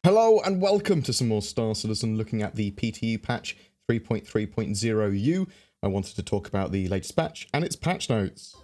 Hello and welcome to some more Star Citizen looking at the PTU Patch 3.3.0U. I wanted to talk about the latest patch and its patch notes.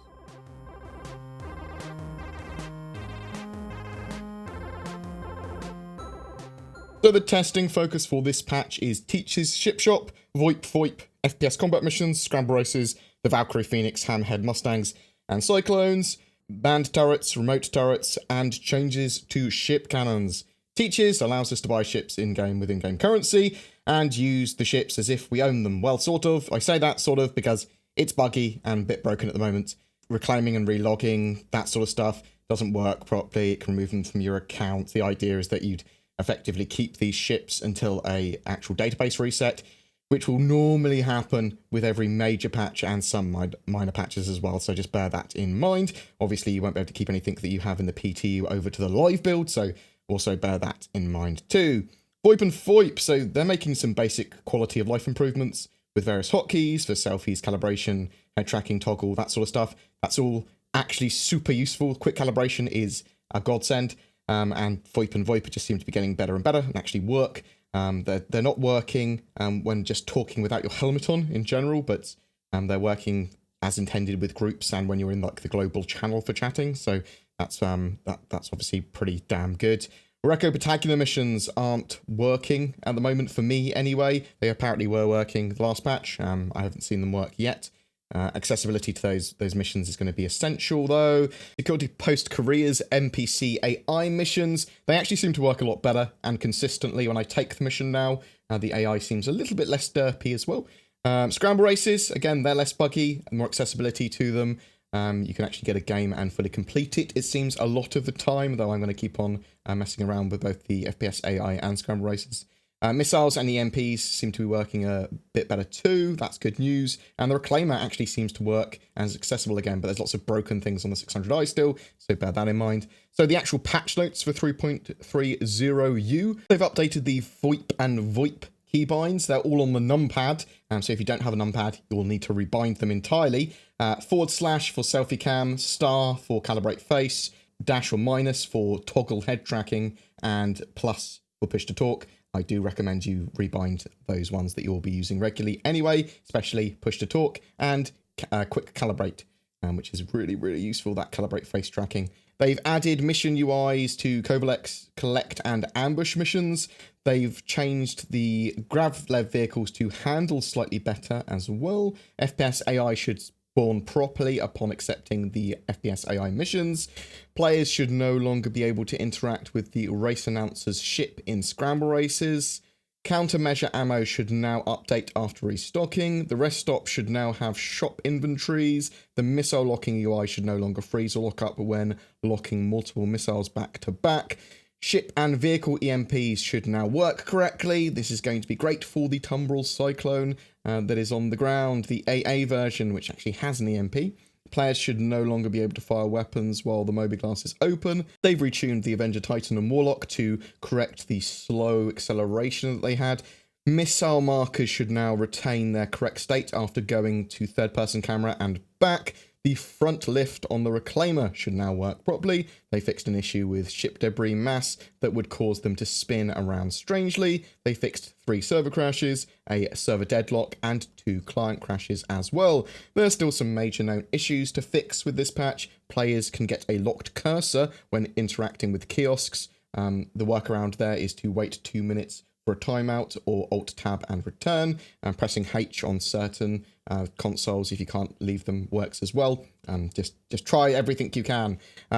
So the testing focus for this patch is Teach's Ship Shop, VoIP, FPS combat missions, scramble races, the Valkyrie Phoenix, Hammerhead Mustangs and Cyclones, band turrets, remote turrets, and changes to ship cannons. Teaches allows us to buy ships in-game with in-game currency and use the ships as if we own them. Well, sort of. I say that sort of because it's buggy and a bit broken at the moment. Reclaiming and relogging, that sort of stuff, doesn't work properly. It can remove them from your account. The idea is that you'd effectively keep these ships until a actual database reset, which will normally happen with every major patch and some minor patches as well, so just bear that in mind. Obviously, you won't be able to keep anything that you have in the PTU over to the live build, so also bear that in mind too. VoIP and FOIP, so they're making some basic quality of life improvements with various hotkeys for selfies, calibration, head tracking, toggle, that sort of stuff. That's all actually super useful. Quick calibration is a godsend. And VoIP and VoIP just seem to be getting better and better and actually work. They're not working when just talking without your helmet on in general, but they're working as intended with groups and when you're in like the global channel for chatting. So that's obviously pretty damn good. Reco Patacular missions aren't working at the moment for me anyway. They apparently were working the last patch. I haven't seen them work yet. Accessibility to those missions is going to be essential though. Security post careers NPC AI missions, they actually seem to work a lot better and consistently when I take the mission now. The AI seems a little bit less derpy as well. Scramble races, again, they're less buggy and more accessibility to them. You can actually get a game and fully complete it, it seems, a lot of the time, though I'm going to keep on messing around with both the FPS AI and scramble races. Missiles and EMPs seem to be working a bit better too. That's good news. And the Reclaimer actually seems to work and is accessible again, but there's lots of broken things on the 600i still, so bear that in mind. So the actual patch notes for 3.30U, they've updated the VoIP and VoIP keybinds. They're all on the numpad, so if you don't have a numpad, you'll need to rebind them entirely. / for selfie cam, star for calibrate face, dash or minus for toggle head tracking, and plus for push to talk. I do recommend you rebind those ones that you'll be using regularly anyway, especially push to talk and quick calibrate, which is really, really useful, that calibrate face tracking. They've added mission UIs to Kovalex, collect and ambush missions. They've changed the Gravlev vehicles to handle slightly better as well. FPS AI should spawn properly upon accepting the FPS AI missions. Players should no longer be able to interact with the race announcer's ship in scramble races. Countermeasure ammo should now update after restocking. The rest stop should now have shop inventories. The missile locking UI should no longer freeze or lock up when locking multiple missiles back to back. Ship and vehicle EMPs should now work correctly. This is going to be great for the Tumbril Cyclone that is on the ground. The AA version, which actually has an EMP. Players should no longer be able to fire weapons while the Mobi-Glass is open. They've retuned the Avenger Titan and Warlock to correct the slow acceleration that they had. Missile markers should now retain their correct state after going to third-person camera and back. The front lift on the Reclaimer should now work properly. They fixed an issue with ship debris mass that would cause them to spin around strangely. They fixed 3 server crashes, a server deadlock, and 2 client crashes as well. There are still some major known issues to fix with this patch. Players can get a locked cursor when interacting with kiosks. The workaround there is to wait 2 minutes for a timeout or Alt-Tab and return, and pressing H on certain consoles, if you can't leave them, works as well. Just try everything you can.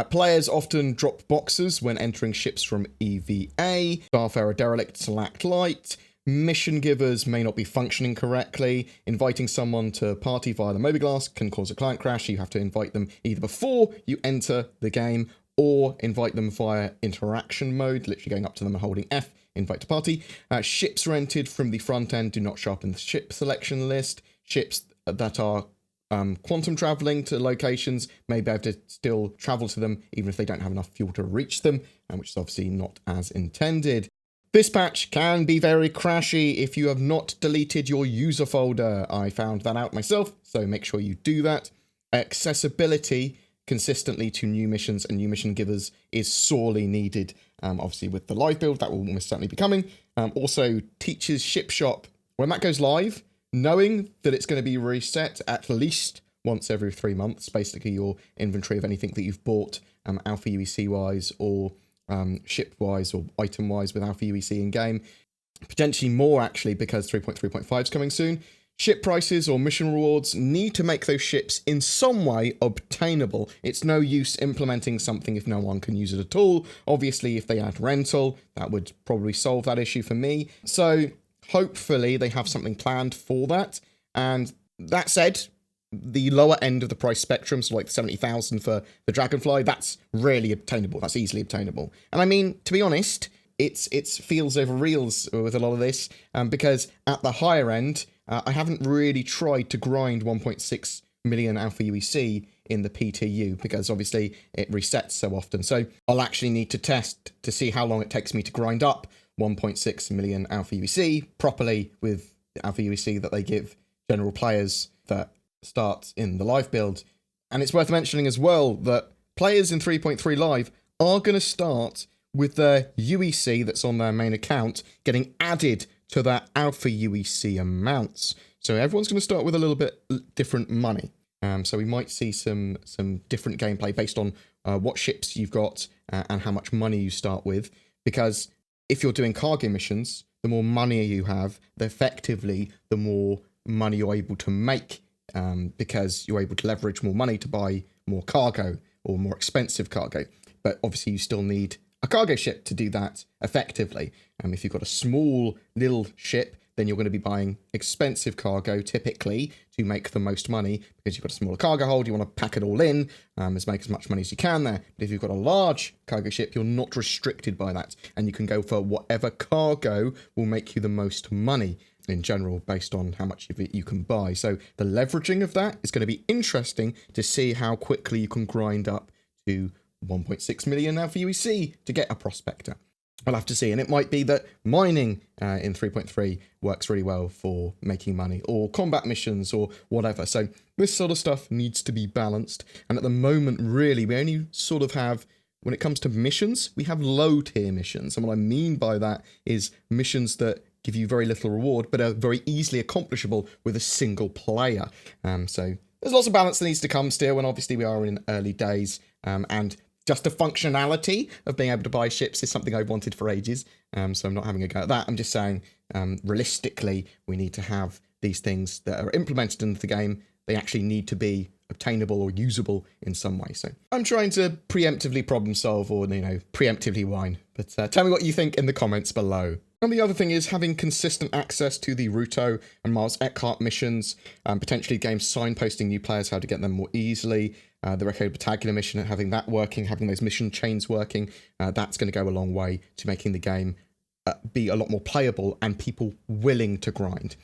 Players often drop boxes when entering ships from EVA. Starfarer Derelicts lack light. Mission givers may not be functioning correctly. Inviting someone to party via the Mobi-Glass can cause a client crash. You have to invite them either before you enter the game or invite them via interaction mode, literally going up to them and holding F, invite to party. Ships rented from the front end do not show up in the ship selection list. Ships that are quantum traveling to locations may be able to still travel to them even if they don't have enough fuel to reach them, which is obviously not as intended. This patch can be very crashy if you have not deleted your user folder. I found that out myself, so make sure you do that. Accessibility consistently to new missions and new mission givers is sorely needed. Obviously, with the live build, that will almost certainly be coming. Also, Teach's Ship Shop, when that goes live, knowing that it's going to be reset at least once every 3 months, basically your inventory of anything that you've bought Alpha UEC-wise or ship-wise or item-wise with Alpha UEC in-game. Potentially more, actually, because 3.3.5 is coming soon. Ship prices or mission rewards need to make those ships in some way obtainable. It's no use implementing something if no one can use it at all. Obviously, if they add rental, that would probably solve that issue for me. So hopefully they have something planned for that. And that said, the lower end of the price spectrum, so like 70,000 for the Dragonfly, that's really obtainable. That's easily obtainable. And I mean, to be honest, it's feels over reels with a lot of this, because at the higher end, I haven't really tried to grind 1.6 million Alpha UEC in the PTU, because obviously it resets so often. So I'll actually need to test to see how long it takes me to grind up 1.6 million Alpha UEC properly with the Alpha UEC that they give general players that start in the live build. And it's worth mentioning as well that players in 3.3 live are going to start with their UEC that's on their main account getting added to that Alpha UEC amounts. So everyone's going to start with a little bit different money. So we might see some different gameplay based on what ships you've got and how much money you start with. Because if you're doing cargo missions, the more money you have, effectively, the more money you're able to make, because you're able to leverage more money to buy more cargo or more expensive cargo. But obviously you still need a cargo ship to do that effectively. If you've got a small little ship, then you're going to be buying expensive cargo typically to make the most money, because you've got a smaller cargo hold, you want to pack it all in, make as much money as you can there. But if you've got a large cargo ship, you're not restricted by that, and you can go for whatever cargo will make you the most money in general based on how much of it you can buy. So the leveraging of that is going to be interesting to see how quickly you can grind up to 1.6 million Alpha UEC to get a prospector. I'll have to see, and it might be that mining in 3.3 works really well for making money, or combat missions, or whatever. So this sort of stuff needs to be balanced, and at the moment, really, we only sort of have, when it comes to missions, we have low-tier missions, and what I mean by that is missions that give you very little reward, but are very easily accomplishable with a single player. So there's lots of balance that needs to come still, and obviously we are in early days, and just the functionality of being able to buy ships is something I've wanted for ages, so I'm not having a go at that. I'm just saying, realistically, we need to have these things that are implemented into the game. They actually need to be obtainable or usable in some way. So I'm trying to preemptively problem solve, or, preemptively whine. But tell me what you think in the comments below. And the other thing is having consistent access to the Ruto and Mars Eckhart missions, potentially games signposting new players how to get them more easily. The Recco Battaglia mission, having that working, having those mission chains working, that's going to go a long way to making the game be a lot more playable and people willing to grind.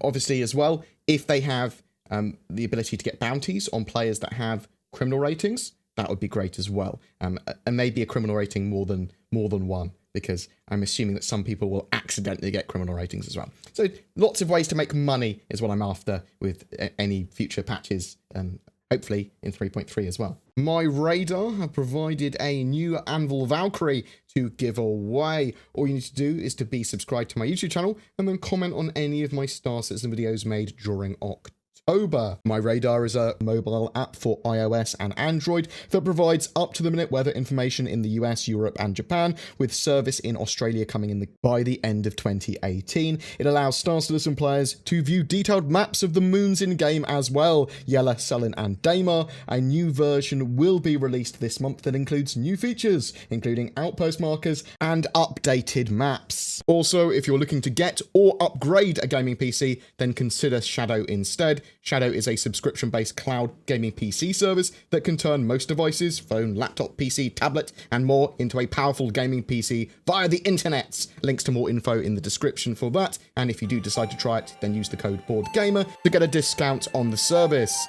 Obviously, as well, if they have the ability to get bounties on players that have criminal ratings, that would be great as well. And maybe a criminal rating more than one, because I'm assuming that some people will accidentally get criminal ratings as well. So lots of ways to make money is what I'm after with any future patches, and hopefully in 3.3 as well. My radar have provided a new Anvil Valkyrie to give away. All you need to do is to be subscribed to my YouTube channel and then comment on any of my Star Citizen videos made during October. My Radar is a mobile app for iOS and Android that provides up-to-the-minute weather information in the US, Europe, and Japan, with service in Australia coming in by the end of 2018. It allows Star Citizen players to view detailed maps of the moons in-game as well, Yela, Selin, and Daymar. A new version will be released this month that includes new features, including outpost markers and updated maps. Also, if you're looking to get or upgrade a gaming PC, then consider Shadow instead. Shadow is a subscription-based cloud gaming PC service that can turn most devices, phone, laptop, PC, tablet, and more into a powerful gaming PC via the internets. Links to more info in the description for that, and if you do decide to try it, then use the code BoredGamer to get a discount on the service.